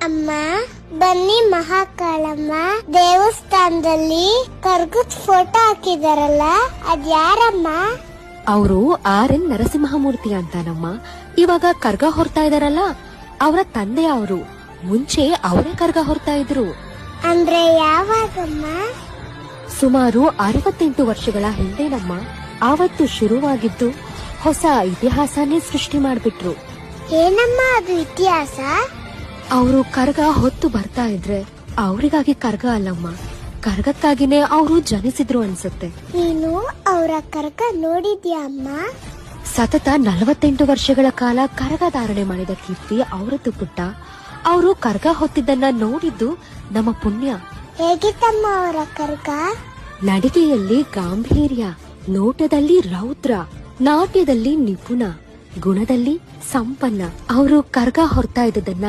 ಅಮ್ಮ ಬನ್ನಿ ಮಹಾಕಾಳಮ್ಮ ದೇವಸ್ಥಾನದಲ್ಲಿ ಕರ್ಗದ ಫೋಟೋ ಹಾಕಿದಾರಲ್ಲ ಅದ್ ಯಾರಮ್ಮ? ಅವರು RN ನರಸಿಂಹಮೂರ್ತಿ ಅಂತಾನಮ್ಮ. ಇವಾಗ ಕರ್ಗ ಹೊರ್ತಾ ಇದಾರಲ್ಲ ಅವರ ತಂದೆ ಅವರು. ಮುಂಚೆ ಅವರೇ ಕರ್ಗ ಹೊರ್ತಾ ಇದ್ರು. ಅಂದ್ರೆ ಯಾವಾಗಮ್ಮ? ಸುಮಾರು 68 ವರ್ಷಗಳ ಹಿಂದೆನಮ್ಮ. ಆವತ್ತು ಶುರುವಾಗಿದ್ದು ಹೊಸ ಇತಿಹಾಸನೇ ಸೃಷ್ಟಿ ಮಾಡ್ಬಿಟ್ರು. ಏನಮ್ಮ ಅದು ಇತಿಹಾಸ? ಅವರು ಕರ್ಗ ಹೊತ್ತು ಬರ್ತಾ ಇದ್ರೆ ಅವರಿಗಾಗಿ ಕರ್ಗ ಅಲ್ಲಮ್ಮ, ಕರ್ಗಕ್ಕಾಗಿನೇ ಅವರು ಜನಿಸಿದ್ರು ಅನ್ಸುತ್ತೆ. ನೀನು ಅವರ ಕರ್ಗ ನೋಡಿದ್ಯಾ ಅಮ್ಮ? ಸತತ 48 ವರ್ಷಗಳ ಕಾಲ ಕರ್ಗ ಧಾರಣೆ ಮಾಡಿದ ಕೀರ್ತಿ ಅವರದ್ದು ಪುಟ್ಟ. ಅವರು ಕರ್ಗ ಹೊತ್ತಿದ್ದನ್ನ ನೋಡಿದ್ದು ನಮ್ಮ ಪುಣ್ಯ. ಹೇಗಿತ್ತಮ್ಮ ಅವರ ಕರ್ಗ? ನಡಿಗೆಯಲ್ಲಿ ಗಾಂಭೀರ್ಯ, ನೋಟದಲ್ಲಿ ರೌದ್ರ, ನಾಟ್ಯದಲ್ಲಿ ನಿಪುಣ, ಗುಣದಲ್ಲಿ ಸಂಪನ್ನ. ಅವರು ಕರ್ಗ ಹೊರ್ತಾ ಇದ್ದದನ್ನ